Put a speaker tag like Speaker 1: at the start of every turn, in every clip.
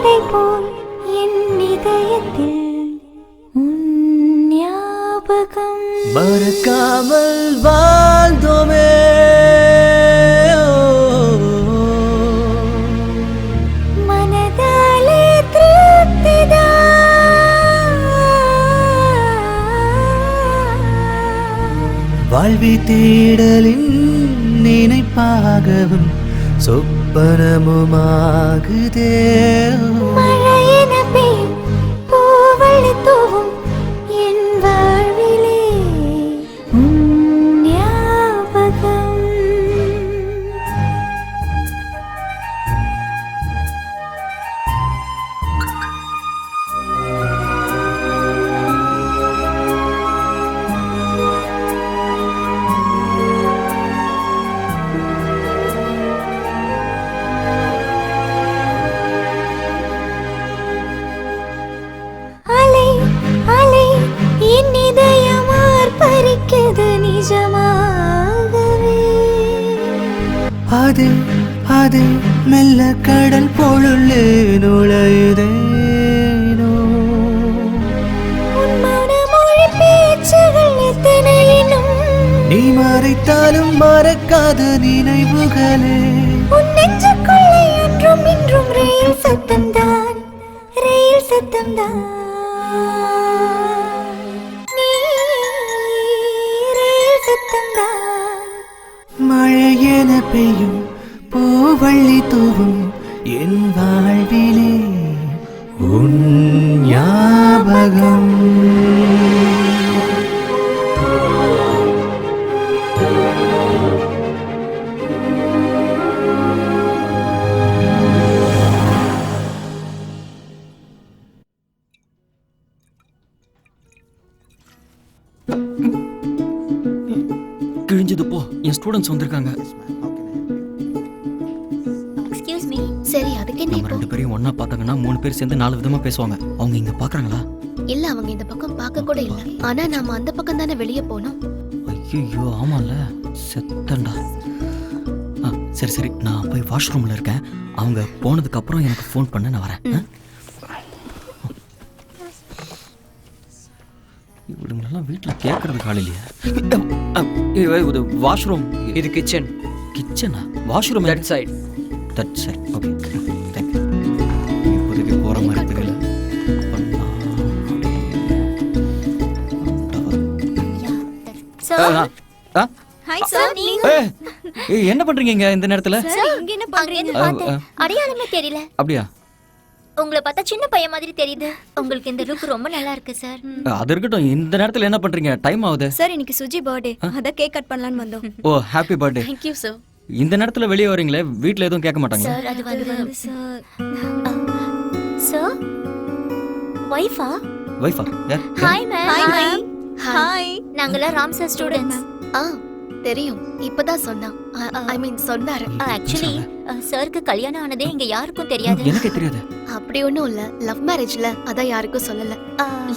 Speaker 1: மழை போல் என் இதயத்தில் உன் ஞாபகம்
Speaker 2: மறக்காமல் வாழ்ந்தோமே
Speaker 1: மனதாலே திருப்திதான்
Speaker 2: வாழ்வி தேடலின் நினைப்பாகவும் சொப்பனமுமாகுதே
Speaker 1: மழையென பெய்யும் பூவள்ளி தூவும் என் வாழ்விலே உன் ஞாபகம் அலை அலை என் இதயம் ஆர்ப்பரிக்கிறது நிஜமாகவே
Speaker 2: அது அது மெல்ல கடல் பொழுள்ளே நுழையுதேனோ
Speaker 1: உன் மனமொழி பேச்சுகள் எத்தனையினும்
Speaker 2: நீ மறைத்தாலும் மறக்காத நினைவுகளே
Speaker 1: உன் நெஞ்சுக்குள்ளே என்றும் இன்றும் ரயில் சத்தம்தான் ரயில் சத்தம்தான் நீ ரயில் சத்தம்தான்
Speaker 2: மழையென பெய்யும் பூவள்ளி தூவும் என் வாழ்விலே உன் ஞாபகம்
Speaker 3: கிழிஞ்சது போ, என் ஸ்டூடெண்ட்ஸ் வந்திருக்காங்க.
Speaker 4: Excuse me. சரி, அதுக்கு என்ன
Speaker 3: நம்ம
Speaker 4: இப்போ?
Speaker 3: ரெண்டு பேரையும் ஒண்ணா பார்த்தாங்கன்னா 3 பேர் சேர்ந்து 4 விதமா பேசுவாங்க. அவங்க இங்க பாக்குறாங்களா?
Speaker 4: இல்ல, அவங்க இந்த பக்கம் பார்க்க கூட இல்ல. ஆனா நாம அந்த பக்கம் தானே வெளிய போனோம்.
Speaker 3: ஐயோ ஆமால, செத்தண்டா. சரி சரி, நான் போய் வாஷ்ரூம்ல இருக்கேன். அவங்க போனதுக்கு அப்புறம் எனக்கு ஃபோன் பண்ண, நான் வரேன். இவளுங்களெல்லாம் வீட்டில் கேட்கறதுக்கு ஆள் இல்லையா? இது வாஷ்ரூம்,
Speaker 5: இது கிச்சன்.
Speaker 3: கிச்சனா? Washroom
Speaker 5: that side.
Speaker 3: That side. Okay, thank you. இப்போதைக்கு போகிற மாதிரி தெரியல.
Speaker 4: ஹாய் சார், நீங்க
Speaker 3: என்ன பண்றீங்க இங்க இந்த நேரத்துல?
Speaker 4: சார் இங்க என்ன பண்றீங்க? அடையாளமே தெரியல.
Speaker 3: அப்படியா?
Speaker 4: உங்களை பார்த்தா சின்ன பையன் மாதிரி தெரியுது. உங்களுக்கு இந்த லுக் ரொம்ப நல்லா இருக்கு சார்.
Speaker 3: அது இருக்கட்டும், இந்த நேரத்துல என்ன பண்றீங்க? டைம் ஆகுது.
Speaker 6: சார், இன்னைக்கு சுஜி பர்த்டே, அத கேக் கட் பண்ணலாம்னு வந்தோம்.
Speaker 3: Oh, happy birthday.
Speaker 4: Thank you sir.
Speaker 3: இந்த நேரத்துல வெளிய வரீங்களே, வீட்ல எதுவும் கேட்க மாட்டாங்களா?
Speaker 4: சார் அது வந்து
Speaker 6: சார்,
Speaker 4: சார் வைஃபா?
Speaker 3: வைஃபா? யார்?
Speaker 4: Hi ma'am.
Speaker 6: ஹாய். ஹாய்.
Speaker 4: நாங்கலாம் ராம் சார் ஸ்டூடண்ட்ஸ். தெரியும், இப்பதான் சொன்னா. ஐ மீன் சொன்னாரு. ஆக்சுவலி சாருக்கு கல்யாணம் ஆனதே இங்க யாருக்கும் தெரியாது.
Speaker 3: எனக்கே தெரியாது.
Speaker 4: அப்படி ஒண்ணும் இல்ல, லவ் மேரேஜ்ல, அதான் யாருக்கும் சொல்லல.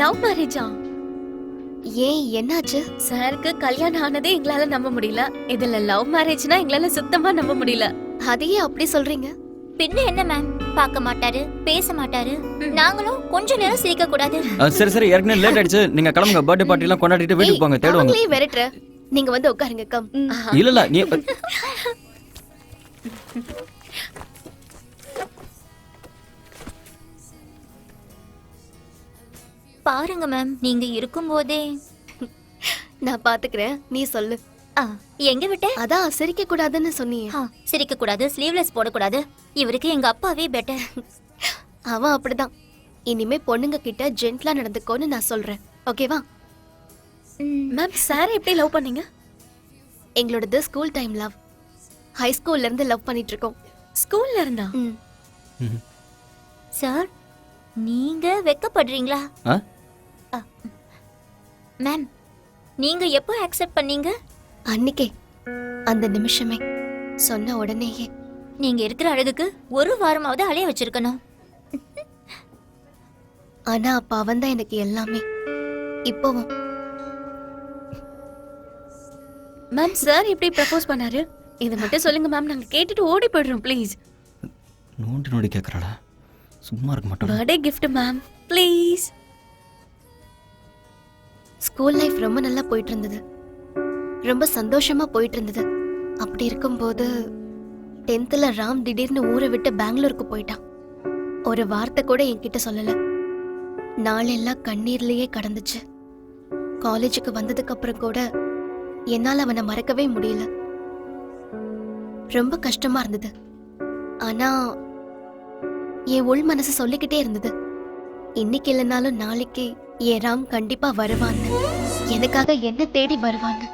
Speaker 4: லவ் மேரேஜா? ஏன், என்னாச்சு?
Speaker 7: சாருக்கு கல்யாணம் ஆனதே எங்களால நம்ப முடியல. இதுல லவ் மேரேஜ்னா எங்களால சுத்தமா நம்ப முடியல.
Speaker 4: அதையே அப்படி சொல்றீங்க? பின்ன என்ன மேம், பார்க்க மாட்டாரு, பேச மாட்டாரு. நாங்களும் கொஞ்ச நேரம் சிரிக்க கூடாது?
Speaker 3: சரி சரி, ஏற்கனவே லேட் ஆயிடுச்சு. நீங்க கிளம்புங்க. பர்த்டே பார்ட்டி எல்லாம் கொண்டாடிட்டு வீட்டுக்கு போங்க. தேடுவாங்க.
Speaker 4: அவங்களே விரட்டுற. நீங்க வந்து உட்காருங்க. கம்.
Speaker 3: இல்ல இல்ல, நீ
Speaker 4: பாருங்க மேம், நீங்க இருக்கும்போதே. நான் பாத்துக்கிறேன், நீ சொல்லு. எங்க விட்ட? அதான் சிரிக்க கூடாதுன்னு சொன்னீங்க. சிரிக்க கூடாது, ஸ்லீவ்லெஸ் போடக்கூடாது. இவருக்கு எங்க அப்பாவே பெட்டர். அவன் அப்படிதான். இனிமே பொண்ணுங்க கிட்ட ஜென்ட்லா நடந்துக்கோன்னு நான் சொல்றேன். ஓகேவா?
Speaker 7: மேம், சார் எப்படி லவ் பண்ணீங்க?
Speaker 4: எங்களோடது ஸ்கூல் டைம் லவ். ஹை ஸ்கூல்ல இருந்து லவ் பண்ணிட்டு இருக்கோம்.
Speaker 7: ஸ்கூல்ல இருந்தா?
Speaker 4: சார், நீங்க வெக்கப்படுறீங்களா? மேம், நீங்க எப்போ அக்செப்ட் பண்ணீங்க? அன்னைக்கே, அந்த நிமிஷமே, சொன்ன உடனேயே. நீங்க இருக்கிற அழகுக்கு ஒரு வாரமாவது அலைய வச்சிருக்கணும். ஆனா அப்ப அவன் தான் எனக்கு எல்லாமே. இப்போவும்.
Speaker 7: மேம், சார் எப்படி ப்ரப்போஸ் பண்ணாரு? இது மட்டும் சொல்லுங்க மேம், நாங்க கேட்டுட்டு ஓடி போயிடுறோம் ப்ளீஸ்.
Speaker 3: நோண்டி நோண்டி கேட்கறாளா? சும்மா இருக்க மாட்டோம்.
Speaker 7: Birthday gift ma'am please.
Speaker 4: School life ரொம்ப நல்லா போயிட்டு இருந்தது, ரொம்ப சந்தோஷமா போயிட்டு இருந்தது. அப்படி இருக்கும்போது 10th ராம் திடீர்னு ஊரை விட்டு பெங்களூருக்கு போயிட்டான். ஒரு வார்த்தை கூட என்கிட்ட சொல்லல. நாளெல்லாம் கண்ணீர்லயே கடந்துச்சு. காலேஜுக்கு வந்ததுக்கு அப்புறம் கூட என்னால அவனை மறக்கவே முடியல. ரொம்ப கஷ்டமா இருந்தது. ஆனா என் உள் மனசு சொல்லிக்கிட்டே இருந்தது, இன்னைக்கு இல்லைனாலும் நாளைக்கு என் ராம் கண்டிப்பா வருவான்னு, எனக்காக என்ன தேடி வருவான்னு.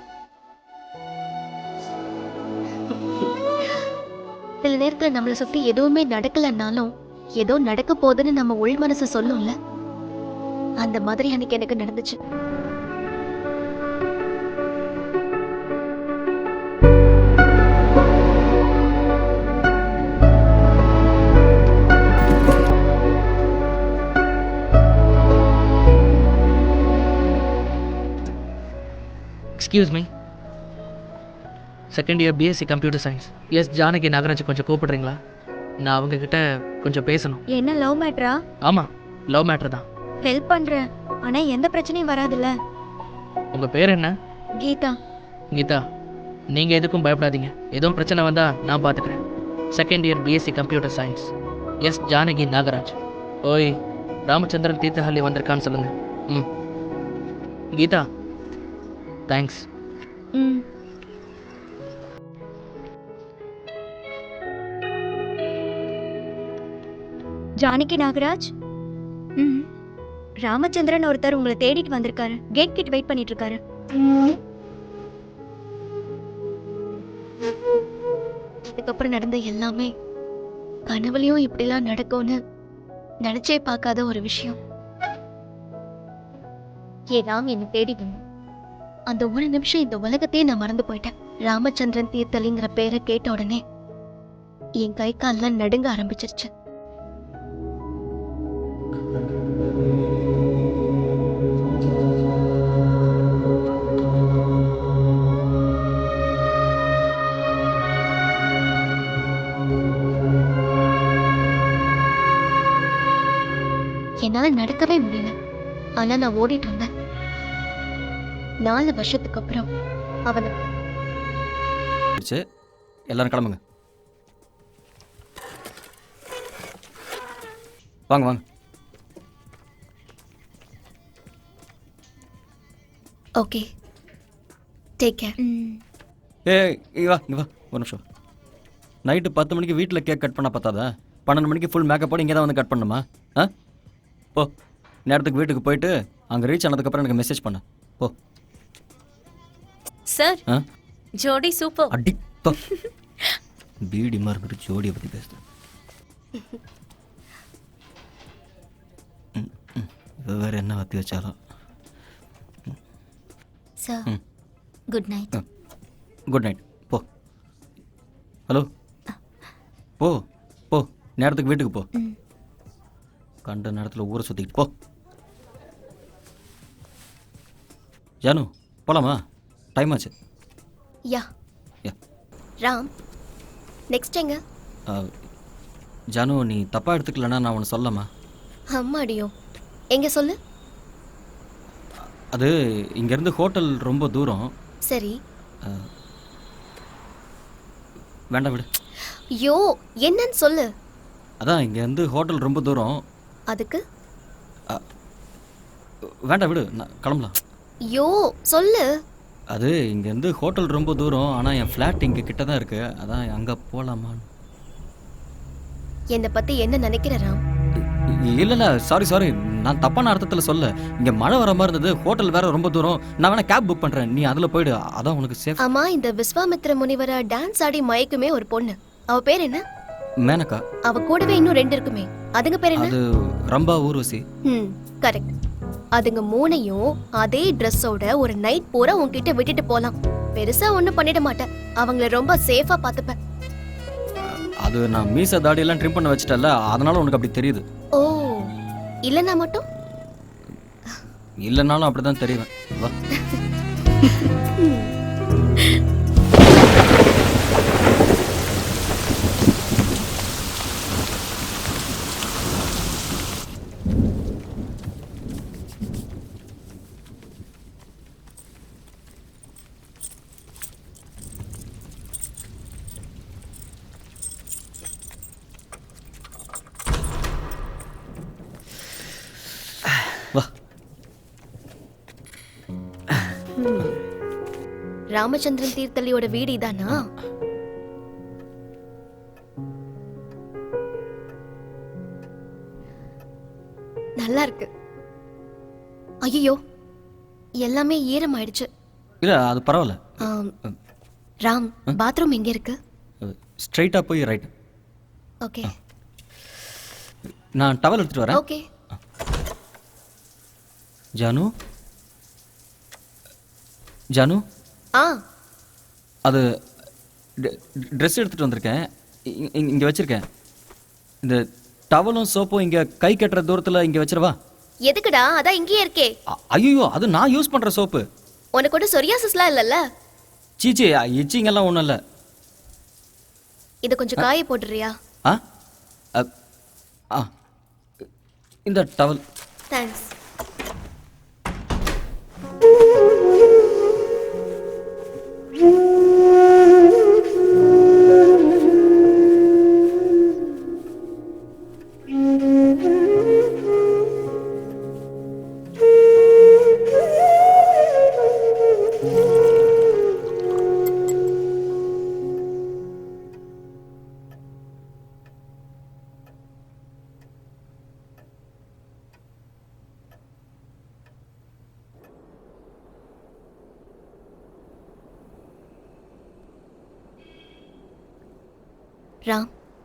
Speaker 4: சில நேரத்துல நம்மளை சுத்தி எதுவுமே நடக்கலன்னாலும் ஏதோ நடக்க போகுதுன்னு நம்ம உள் மனசு சொல்லும்ல, அந்த மாதிரி அன்னைக்கு எனக்கு நடந்துச்சு.
Speaker 5: Excuse me, second year BSc computer science S Janaki Nagaraj கொஞ்சம் கூப்பிடுறீங்களா? நான் அவங்கக்கிட்ட கொஞ்சம் பேசணும்.
Speaker 6: என்ன லவ் மேட்ரா?
Speaker 5: ஆமாம், லவ் மேட்ரு தான்.
Speaker 6: ஹெல்ப் பண்றேன், ஆனா எந்த பிரச்சனையும் வராதுல்ல.
Speaker 5: உங்கள் பேர் என்ன?
Speaker 6: கீதா.
Speaker 5: கீதா, நீங்கள் எதுக்கும் பயப்படாதீங்க. எதுவும் பிரச்சனை வந்தால் நான் பார்த்துக்கிறேன். Second year BSc computer science S Janaki Nagaraj. ஓய், ராமச்சந்திரன் தீர்த்தஹள்ளி வந்திருக்கான்னு சொல்லுங்கள். ம். கீதா, தேங்க்ஸ்.
Speaker 6: ம். ஜானகி நாகராஜ். ம். ராமச்சந்திரன் ஒருத்தர் உங்களை தேடிட்டு வந்திருக்காரு. கேட் கிட்ட வெயிட் பண்ணிட்டு இருக்காரு.
Speaker 4: இதுக்கப்புறம் நடந்த எல்லாமே கனவுலயும் இப்படிலாம் நடக்கும்னு நினைச்சே பார்க்காத ஒரு விஷயம். ஏ ராம் என்னை தேடி வந்தான். அந்த ஒரு நிமிஷம் இந்த உலகத்தையே நான் மறந்து போயிட்டேன். ராமச்சந்திரன் தீர்த்தலிங்கிற பேரை கேட்ட உடனே என் கை கால்லாம் நடுங்க ஆரம்பிச்சிருச்சு. என்னால நடக்கவே முடியல. ஆனா நான் ஓடிட்டு இருந்தேன். 4 வருஷத்துக்கு அப்புறம் அவனை
Speaker 3: எல்லாரும் கிளம்புங்க. வாங்க வாங்க.
Speaker 4: Okay, take care.
Speaker 3: வா இங்க வா ஒரு நிமிஷம். நைட்டு 10 மணிக்கு வீட்டில் கேக் கட் பண்ண பார்த்தாதா? 12 மணிக்கு ஃபுல் மேக்கப் போட இங்கே தான் வந்து கட் பண்ணுமா? ஆ போ, நேரத்துக்கு வீட்டுக்கு போயிட்டு அங்கே ரீச் ஆனதுக்கப்புறம் எனக்கு மெசேஜ் பண்ண போ.
Speaker 7: சார்
Speaker 3: ஆ
Speaker 7: ஜோடி சூப்பர்.
Speaker 3: அடி பீடி மாதிரி ஜோடியை பற்றி பேசுகிறேன். வேறு என்ன வத்தி வச்சாலும்.
Speaker 4: Sir, good night.
Speaker 3: Good night. போ. ஹலோ, போ போ, நேரத்துக்கு வீட்டுக்கு போ. கண்ட நேரத்தில் ஊரை சுற்றிக்கிட்டு போ. ஜானு போலாமா? டைம் ஆச்சு.
Speaker 4: யா
Speaker 3: யா.
Speaker 4: ராம், நெக்ஸ்ட் எங்க?
Speaker 3: ஜானு, நீ தப்பாக எடுத்துக்கலன்னா நான் ஒன்று சொல்லமா?
Speaker 4: அம்மாடியோ, எங்க சொல்லு.
Speaker 3: அது இங்கேருந்து ஹோட்டல் ரொம்ப தூரம்.
Speaker 4: சரி.
Speaker 3: வேண்டாம் விடு.
Speaker 4: ஐயோ, என்னன்னு சொல்லு.
Speaker 3: அதான் இங்கேருந்து ஹோட்டல் ரொம்ப தூரம்.
Speaker 4: அதுக்கு
Speaker 3: வேண்டாம் விடு, நான் கிளம்பலாம்.
Speaker 4: ஐயோ சொல்லு.
Speaker 3: அது இங்கேருந்து ஹோட்டல் ரொம்ப தூரம், ஆனால் என் ஃப்ளாட் இங்கே கிட்ட தான் இருக்குது. அதான் அங்கே போகலாமான்னு.
Speaker 4: என்னை பற்றி என்ன நினைக்கிற ராம்?
Speaker 3: இல்லை சாரி, நான் தப்பான அர்த்தத்தில் சொல்ல. இங்கே மழை வர மாதிரி இருந்தது, ஹோட்டல் வேற ரொம்ப தூரம். நான் வேணா கேப் புக் பண்ணுறேன், நீ அதில் போயிடு, அதான் உனக்கு சேஃப்.
Speaker 4: ஆமா, இந்த விஸ்வாமித்ர முனிவரை டான்ஸ் ஆடி மயக்குமே ஒரு பொண்ணு, அவ பேர் என்ன?
Speaker 3: மேனகா.
Speaker 4: அவ கூடவே இன்னும் 2 இருக்குமே, அதுங்க பேர் என்ன?
Speaker 3: அது ரம்பா, ஊர்வசி.
Speaker 4: கரெக்ட். அதுங்க 3ஐயும் அதே ட்ரெஸ்ஸோட ஒரு நைட் பூரா உன்கிட்ட விட்டுட்டு போலாம். பெருசா ஒண்ணும் பண்ணிட மாட்டேன், அவங்கள ரொம்ப சேஃபா பாத்துப்பேன்.
Speaker 3: அது நான் மீச தாடியெல்லாம் ட்ரிம் பண்ண வச்சிட்டல, அதனால உனக்கு அப்படி தெரியுது.
Speaker 4: ஓ, இல்லைன்னா மட்டும்?
Speaker 3: இல்லைனாலும் அப்படிதான் தெரியுவேன். வா.
Speaker 7: ராமச்சந்திரன் தீர்த்தள்ளியோட வீடு இதானா? நல்லா இருக்கு. ஐயோ, எல்லாமே ஈரமாயிடுச்சு.
Speaker 3: இல்லை அது பரவாயில்ல.
Speaker 7: ஆம். ராம், பாத்ரூம் எங்க இருக்கு?
Speaker 3: ஸ்ட்ரைட்டாக போய் ரைட்.
Speaker 7: ஓகே
Speaker 3: நான் டவல் எடுத்துகிட்டு வரேன்.
Speaker 7: ஓகே.
Speaker 3: ஜானு ஜானு
Speaker 7: ஆ
Speaker 3: அது ட்ரெஸ் எடுத்துகிட்டு வந்திருக்கேன். இங்கே வச்சுருக்கேன். இந்த டவலும் சோப்பும் இங்கே கை கட்டுற தூரத்தில் இங்கே வச்சிருவா.
Speaker 7: எதுக்குடா? அதான் இங்கேயே இருக்கே.
Speaker 3: ஐயோ அது நான் யூஸ் பண்ணுற சோப்பு.
Speaker 7: உனக்கு ஒன்றும் சொரியாசிஸ்லாம் இல்லைல்ல?
Speaker 3: சீச்சி இச்சிங்கெல்லாம் ஒன்றும் இல்லை.
Speaker 7: இதை கொஞ்சம் காய போட்டுறியா?
Speaker 3: ஆ ஆ இந்த டவல்.
Speaker 7: தேங்க்ஸ். ராம்,